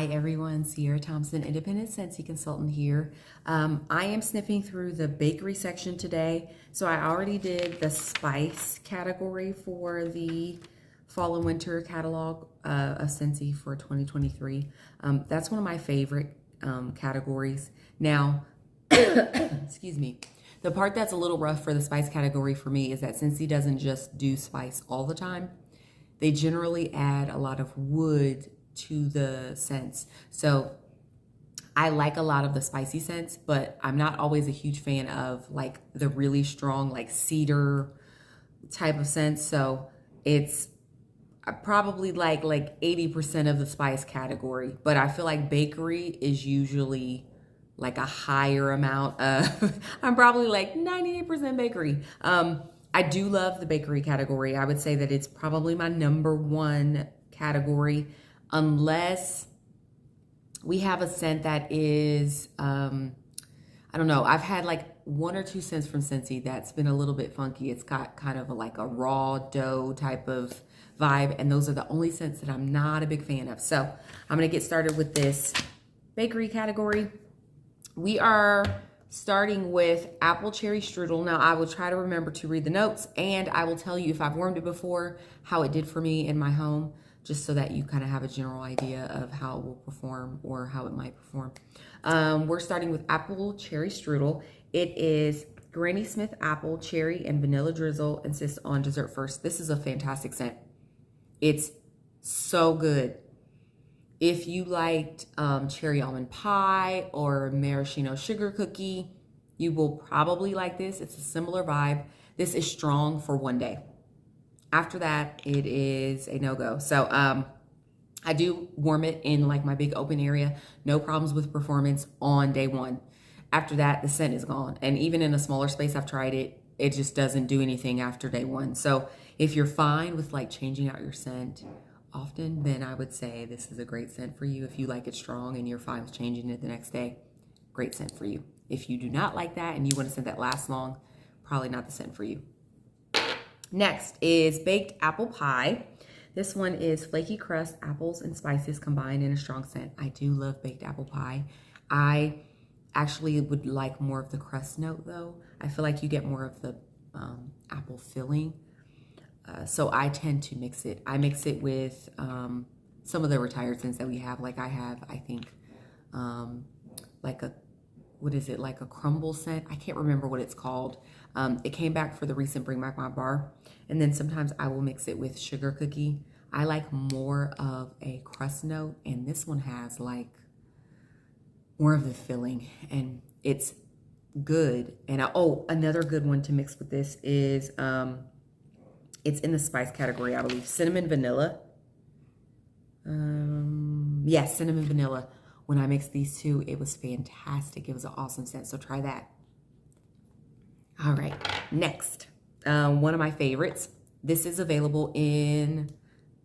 Hi everyone, Sierra Thompson, independent Scentsy consultant here. I am sniffing through the bakery section today. So I already did the spice category for the fall and winter catalog of Scentsy for 2023. That's one of my favorite categories. Now, excuse me, the part that's a little rough for the spice category for me is that Scentsy doesn't just do spice all the time. They generally add a lot of wood to the scents. So I like a lot of the spicy scents, but I'm not always a huge fan of like the really strong like cedar type of scents. So it's probably like 80% of the spice category, but I feel like bakery is usually like a higher amount of, I'm probably like 98% bakery. I do love the bakery category. I would say that it's probably my #1 category, unless we have a scent that is, I don't know. I've had like 1 or 2 scents from Scentsy that's been a little bit funky. It's got kind of like a raw dough type of vibe, and those are the only scents that I'm not a big fan of. So I'm gonna get started with this bakery category. We are starting with apple cherry strudel. Now I will try to remember to read the notes, and I will tell you if I've warmed it before, how it did for me in my home, just so that you kind of have a general idea of how it will perform or how it might perform. We're starting with apple cherry strudel. It is Granny Smith apple, cherry, and vanilla drizzle. Insists on dessert first. This is a fantastic scent. It's so good. If you liked cherry almond pie or maraschino sugar cookie, you will probably like this. It's a similar vibe. This is strong for one day. After that, it is a no-go. So I do warm it in like my big open area. No problems with performance on day 1. After that, the scent is gone. And even in a smaller space, I've tried it. It just doesn't do anything after day 1. So if you're fine with like changing out your scent often, then I would say this is a great scent for you. If you like it strong and you're fine with changing it the next day, great scent for you. If you do not like that and you want a scent that lasts long, probably not the scent for you. Next is baked apple pie. This one is flaky crust, apples, and spices combined in a strong scent. I do love baked apple pie. I actually would like more of the crust note though. I feel like you get more of the apple filling. So I tend to mix it. I mix it with some of the retired scents that we have. Like I have, I think, like a, what is it? Like a crumble scent. I can't remember what it's called. It came back for the recent Bring Back My Bar. And then sometimes I will mix it with sugar cookie. I like more of a crust note, and this one has like more of the filling, and it's good. And another good one to mix with this is, it's in the spice category, I believe, cinnamon vanilla. Yes, cinnamon vanilla. When I mixed these two, it was fantastic. It was an awesome scent, so try that. All right, next, one of my favorites. This is available in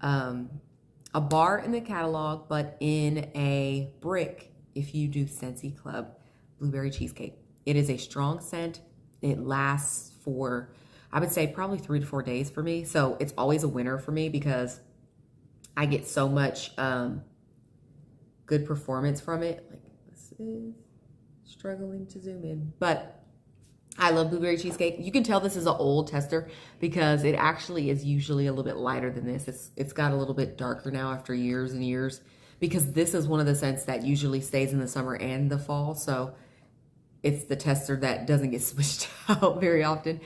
a bar in the catalog, but in a brick if you do Scentsy Club, blueberry cheesecake. It is a strong scent. It lasts for, I would say, probably 3 to 4 days for me. So it's always a winner for me because I get so much good performance from it. Like, this is struggling to zoom in, but I love blueberry cheesecake. You can tell this is an old tester because it actually is usually a little bit lighter than this. It's got a little bit darker now after years and years, because this is one of the scents that usually stays in the summer and the fall. So it's the tester that doesn't get switched out very often.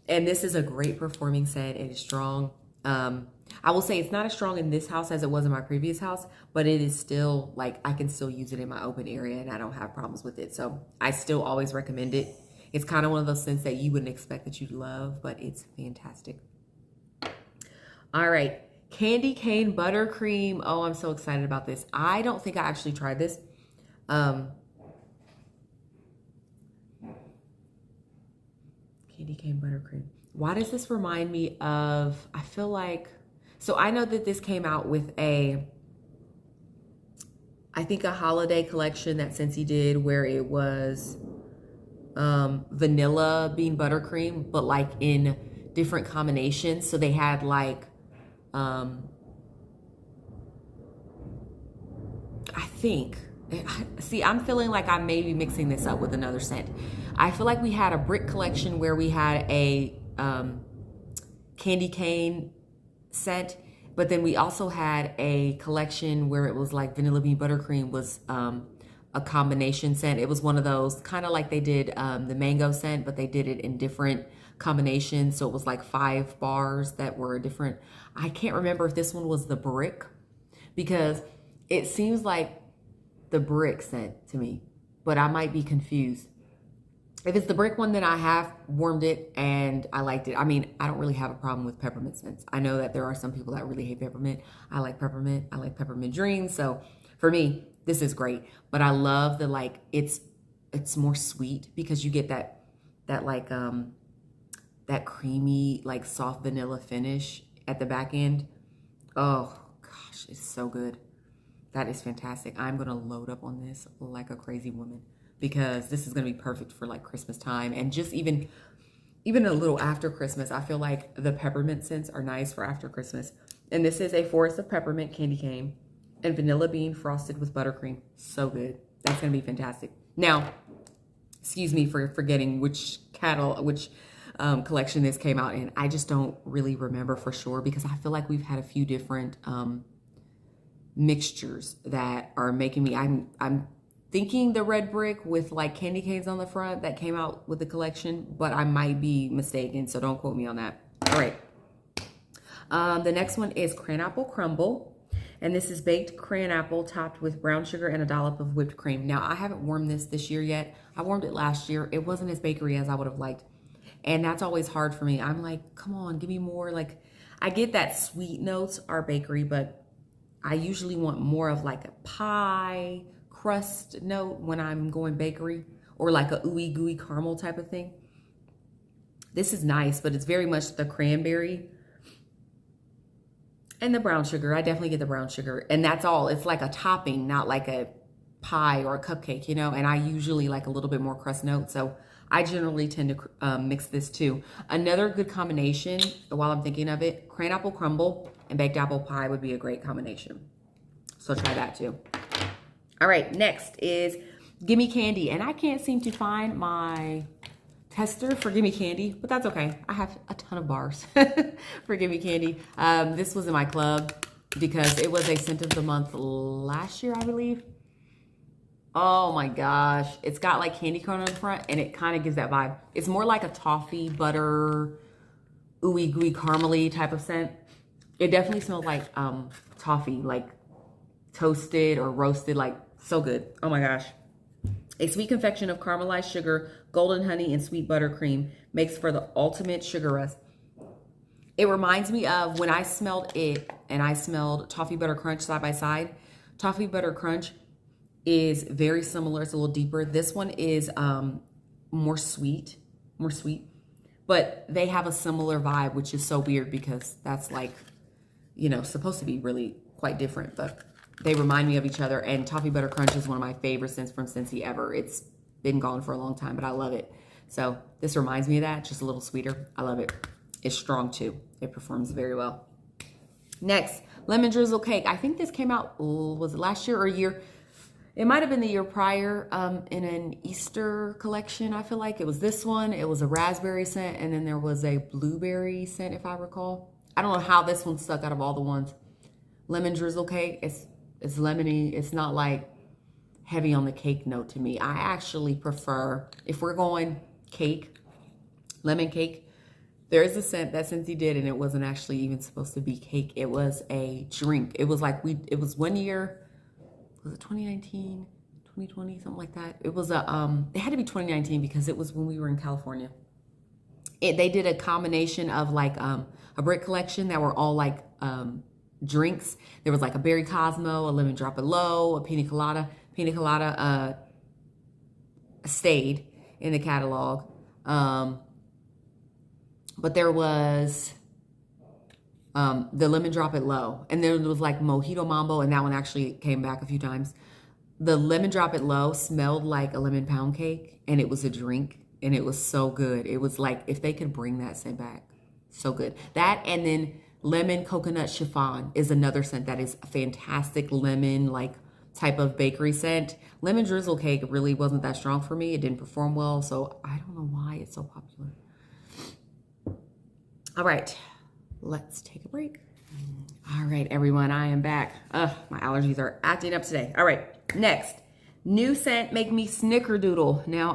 And this is a great performing scent. It is strong. I will say it's not as strong in this house as it was in my previous house, but it is still like, I can still use it in my open area and I don't have problems with it. So I still always recommend it. It's kind of one of those scents that you wouldn't expect that you'd love, but it's fantastic. All right, candy cane buttercream. Oh, I'm so excited about this. I don't think I actually tried this. Candy cane buttercream. Why does this remind me of, I feel like, so I know that this came out with I think a holiday collection that Scentsy did where it was vanilla bean buttercream, but like in different combinations. So they had like I think, see, I'm feeling like I may be mixing this up with another scent. I feel like we had a brick collection where we had a candy cane scent, but then we also had a collection where it was like vanilla bean buttercream was a combination scent. It was one of those kind of like they did the mango scent, but they did it in different combinations. So it was like 5 bars that were different. I can't remember if this one was the brick, because it seems like the brick scent to me, but I might be confused. If it's the brick one, then I have warmed it and I liked it. I mean, I don't really have a problem with peppermint scents. I know that there are some people that really hate peppermint. I like peppermint. I like peppermint dreams. So for me, this is great. But I love the, like, it's more sweet because you get that creamy, like soft vanilla finish at the back end. Oh gosh, it's so good. That is fantastic. I'm gonna load up on this like a crazy woman, because this is gonna be perfect for like Christmas time, and just even a little after Christmas. I feel like the peppermint scents are nice for after Christmas. And this is a Forest of Peppermint Candy Cane and Vanilla Bean frosted with buttercream. So good. That's gonna be fantastic. Now, excuse me for forgetting which collection this came out in. I just don't really remember for sure, because I feel like we've had a few different mixtures that are making me, I'm thinking the red brick with like candy canes on the front that came out with the collection, but I might be mistaken, so don't quote me on that. All right. The next one is Cran Apple Crumble, and this is baked cran apple topped with brown sugar and a dollop of whipped cream. Now, I haven't warmed this year yet. I warmed it last year. It wasn't as bakery as I would have liked, and that's always hard for me. I'm like, come on, give me more. Like, I get that sweet notes are bakery, but I usually want more of like a pie crust note when I'm going bakery, or like a ooey gooey caramel type of thing. This is nice, but it's very much the cranberry and the brown sugar. I definitely get the brown sugar, and that's all. It's like a topping, not like a pie or a cupcake, you know, and I usually like a little bit more crust note. So I generally tend to mix this too. Another good combination, while I'm thinking of it, cran apple crumble and baked apple pie would be a great combination. So try that too. All right, next is Gimme Candy. And I can't seem to find my tester for Gimme Candy, but that's okay. I have a ton of bars for Gimme Candy. This was in my club because it was a scent of the month last year, I believe. Oh my gosh. It's got like candy corn on the front, and it kind of gives that vibe. It's more like a toffee, butter, ooey gooey caramely type of scent. It definitely smells like toffee, like toasted or roasted, like so good. Oh my gosh. A sweet confection of caramelized sugar, golden honey, and sweet buttercream makes for the ultimate sugar rush. It reminds me of when I smelled it and I smelled Toffee Butter Crunch side by side. Toffee Butter Crunch is very similar. It's a little deeper. This one is more sweet, but they have a similar vibe, which is so weird because that's like, you know, supposed to be really quite different, but they remind me of each other. And Toffee Butter Crunch is one of my favorite scents from Scentsy ever. It's been gone for a long time, but I love it. So this reminds me of that, just a little sweeter. I love it. It's strong too. It performs very well. Next, Lemon Drizzle Cake. I think this came out, was it last year or a year? It might have been the year prior in an Easter collection. I feel like it was this one. It was a raspberry scent, and then there was a blueberry scent, if I recall. I don't know how this one stuck out of all the ones. Lemon Drizzle Cake. It's lemony. It's not like heavy on the cake note to me. I actually prefer, if we're going cake, lemon cake, there is a scent that Scentsy did, and it wasn't actually even supposed to be cake. It was a drink. It was like it was one year. Was it 2019, 2020, something like that? It was it had to be 2019 because it was when we were in California. They did a combination of like a brick collection that were all like drinks. There was like a berry Cosmo, a lemon drop it low, a pina colada. Pina colada stayed in the catalog. But there was the lemon drop it low, and there was like Mojito Mambo, and that one actually came back a few times. The lemon drop it low smelled like a lemon pound cake, and it was a drink, and it was so good. It was like, if they could bring that scent back, so good. That, and then lemon coconut chiffon is another scent that is fantastic. Lemon, like type of bakery scent. Lemon drizzle cake really wasn't that strong for me. It didn't perform well, so I don't know why it's so popular. All right, let's take a break. All right, everyone, I am back. My allergies are acting up today. All right, next. New scent, make me snickerdoodle. Now,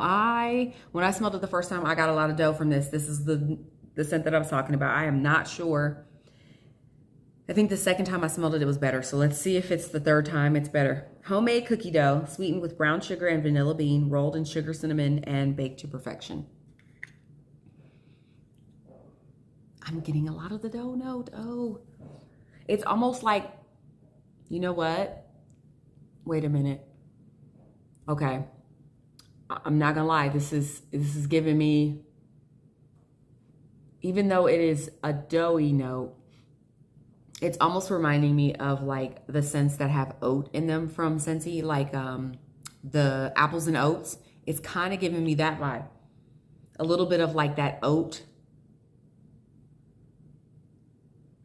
when I smelled it the first time, I got a lot of dough from this. This is the scent that I was talking about. I am not sure. I think the second time I smelled it, it was better. So let's see if it's the third time it's better. Homemade cookie dough, sweetened with brown sugar and vanilla bean, rolled in sugar, cinnamon, and baked to perfection. I'm getting a lot of the dough note. Oh, it's almost like, you know what? Wait a minute. Okay, I'm not gonna lie. This is giving me, even though it is a doughy note, it's almost reminding me of like the scents that have oat in them from Scentsy, like the apples and oats. It's kind of giving me that vibe. A little bit of like that oat.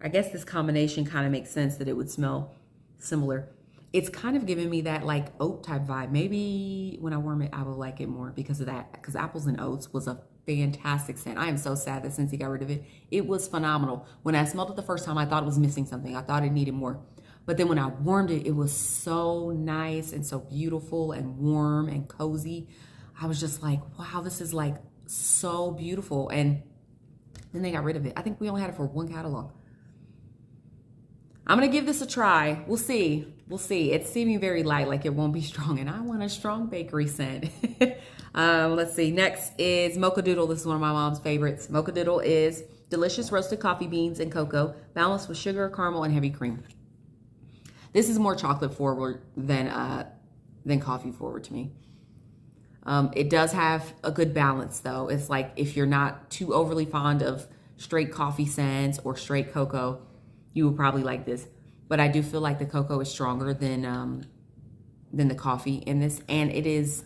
I guess this combination kind of makes sense that it would smell similar. It's kind of giving me that like oat type vibe. Maybe when I warm it, I will like it more because of that. Because apples and oats was a fantastic scent. I am so sad that Scentsy got rid of it. It was phenomenal. When I smelled it the first time, I thought it was missing something. I thought it needed more. But then when I warmed it, it was so nice and so beautiful and warm and cozy. I was just like, wow, this is like so beautiful. And then they got rid of it. I think we only had it for one catalog. I'm going to give this a try. We'll see. We'll see. It's seeming very light, like it won't be strong. And I want a strong bakery scent. Let's see. Next is Mocha Doodle. This is one of my mom's favorites. Mocha Doodle is delicious roasted coffee beans and cocoa, balanced with sugar, caramel, and heavy cream. This is more chocolate forward than coffee forward to me. It does have a good balance, though. It's like if you're not too overly fond of straight coffee scents or straight cocoa, you will probably like this. But I do feel like the cocoa is stronger than the coffee in this. And it is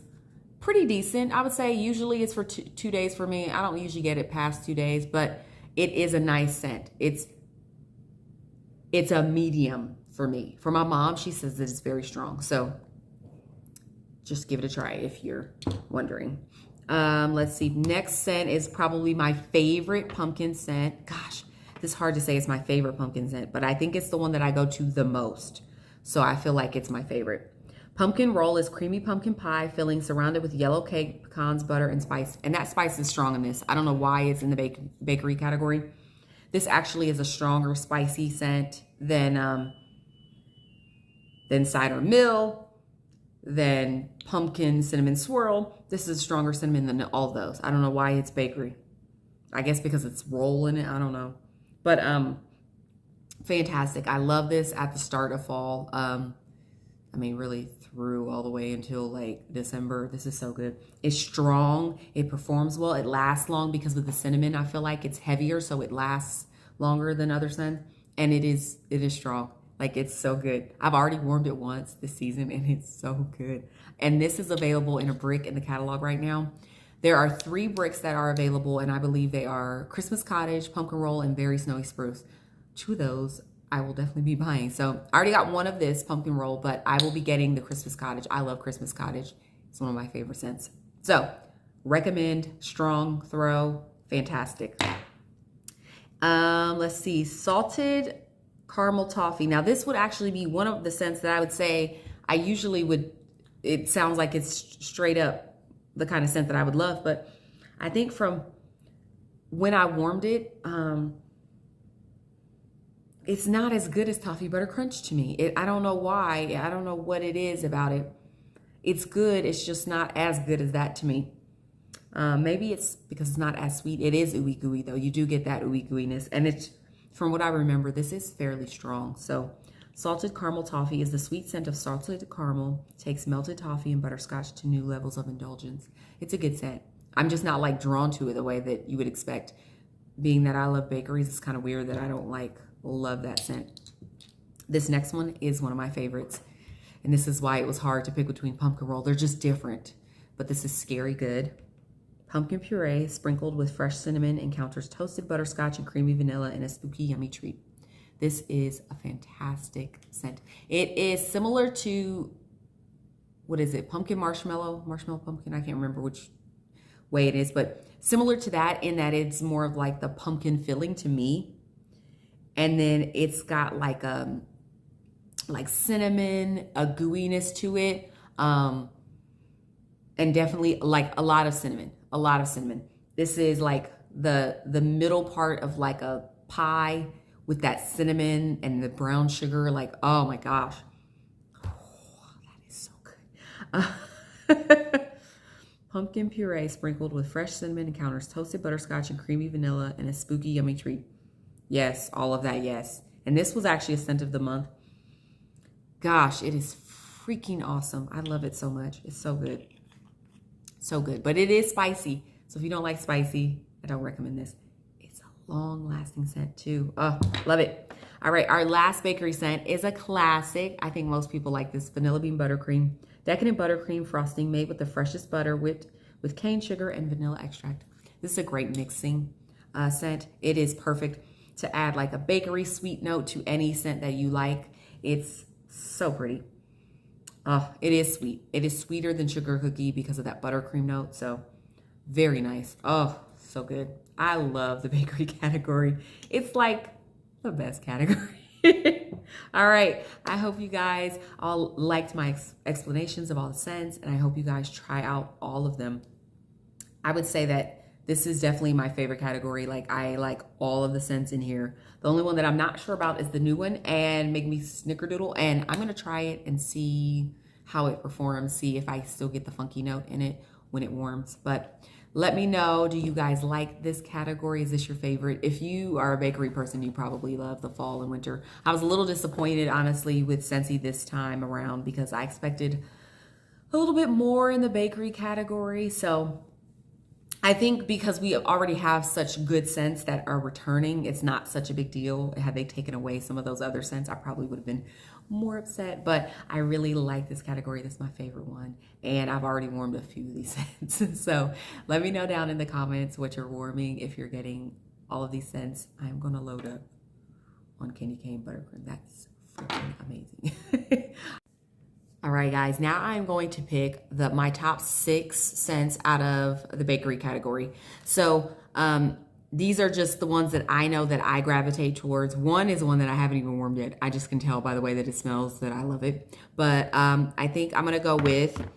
pretty decent. I would say usually it's for 2 days for me. I don't usually get it past 2 days, but it is a nice scent. It's a medium for me. For my mom, she says that it's very strong. So just give it a try if you're wondering. Let's see. Next scent is probably my favorite pumpkin scent. Gosh. It's hard to say it's my favorite pumpkin scent, but I think it's the one that I go to the most. So I feel like it's my favorite. Pumpkin roll is creamy pumpkin pie filling surrounded with yellow cake, pecans, butter, and spice. And that spice is strong in this. I don't know why it's in the bakery category. This actually is a stronger spicy scent than cider mill, than pumpkin cinnamon swirl. This is a stronger cinnamon than all those. I don't know why it's bakery. I guess because it's roll in it. I don't know. But fantastic. I love this at the start of fall. I mean, really through all the way until like December. This is so good. It's strong. It performs well. It lasts long because of the cinnamon. I feel like it's heavier, so it lasts longer than other scents. And it is strong. Like, it's so good. I've already warmed it once this season, and it's so good. And this is available in a brick in the catalog right now. There are 3 bricks that are available, and I believe they are Christmas Cottage, Pumpkin Roll, and Very Snowy Spruce. 2 of those I will definitely be buying. So I already got one of this Pumpkin Roll, but I will be getting the Christmas Cottage. I love Christmas Cottage. It's one of my favorite scents. So recommend, strong, throw, fantastic. Let's see, salted caramel toffee. Now this would actually be one of the scents that I would say I usually would, it sounds like it's straight up the kind of scent that I would love, but I think from when I warmed it, it's not as good as Toffee Butter Crunch to me. I don't know why. I don't know what it is about it. It's good. It's just not as good as that to me. Maybe it's because it's not as sweet. It is ooey gooey though. You do get that ooey gooiness, and it's, from what I remember, this is fairly strong. So salted caramel toffee is the sweet scent of salted caramel, takes melted toffee and butterscotch to new levels of indulgence. It's a good scent. I'm just not like drawn to it the way that you would expect. Being that I love bakeries, it's kind of weird that I don't love that scent. This next one is one of my favorites. And this is why it was hard to pick between pumpkin roll. They're just different. But this is Scary Good. Pumpkin puree sprinkled with fresh cinnamon encounters toasted butterscotch and creamy vanilla in a spooky, yummy treat. This is a fantastic scent. It is similar to what is it? Pumpkin marshmallow pumpkin. I can't remember which way it is, but similar to that in that it's more of like the pumpkin filling to me. And then it's got like cinnamon, a gooiness to it. And definitely like a lot of cinnamon, This is like the middle part of like a pie with that cinnamon and the brown sugar. Like, oh my gosh. Oh, that is so good. Pumpkin puree sprinkled with fresh cinnamon encounters toasted butterscotch and creamy vanilla and a spooky yummy treat. Yes, all of that, yes. And this was actually a scent of the month. Gosh, it is freaking awesome. I love it so much. It's so good. So good. But it is spicy. So if you don't like spicy, I don't recommend this. It's a long-lasting scent too. Oh, love it. All right, our last bakery scent is a classic. I think most people like this. Vanilla bean buttercream. Decadent buttercream frosting made with the freshest butter whipped with cane sugar and vanilla extract. This is a great mixing scent. It is perfect to add like a bakery sweet note to any scent that you like. It's so pretty. Oh, it is sweet. It is sweeter than sugar cookie because of that buttercream note. So very nice. Oh, so good. I love the bakery category. It's like the best category. All right. I hope you guys all liked my explanations of all the scents, and I hope you guys try out all of them. I would say that this is definitely my favorite category. Like, I like all of the scents in here. The only one that I'm not sure about is the new one, and Make Me Snickerdoodle, and I'm going to try it and see how it performs, see if I still get the funky note in it when it warms. But let me know, do you guys like this category? Is this your favorite? If you are a bakery person, you probably love the fall and winter. I was a little disappointed, honestly, with Scentsy this time around because I expected a little bit more in the bakery category. So I think because we already have such good scents that are returning, it's not such a big deal. Had they taken away some of those other scents, I probably would have been more upset. But I really like this category. This is my favorite one. And I've already warmed a few of these scents. So let me know down in the comments what you're warming if you're getting all of these scents. I'm going to load up on candy cane buttercream. That's freaking amazing. All right, guys, now I'm going to pick my top 6 scents out of the bakery category. So these are just the ones that I know that I gravitate towards. One is one that I haven't even warmed yet. I just can tell by the way that it smells that I love it. But I think I'm gonna go with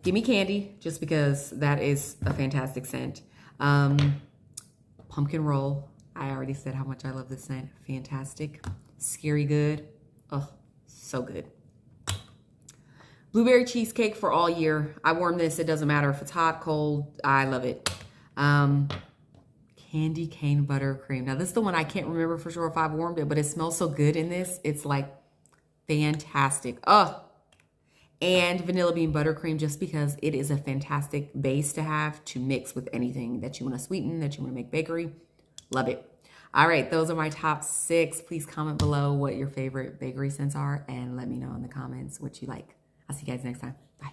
Gimme Candy, just because that is a fantastic scent. Pumpkin Roll, I already said how much I love this scent. Fantastic. Scary Good, oh, so good. Blueberry Cheesecake for all year. I warm this. It doesn't matter if it's hot, cold. I love it. Candy Cane Buttercream. Now, this is the one I can't remember for sure if I've warmed it, but it smells so good in this. It's like fantastic. Oh, and Vanilla Bean Buttercream, just because it is a fantastic base to have to mix with anything that you want to sweeten, that you want to make bakery. Love it. All right, those are my top 6. Please comment below what your favorite bakery scents are and let me know in the comments what you like. I'll see you guys next time. Bye.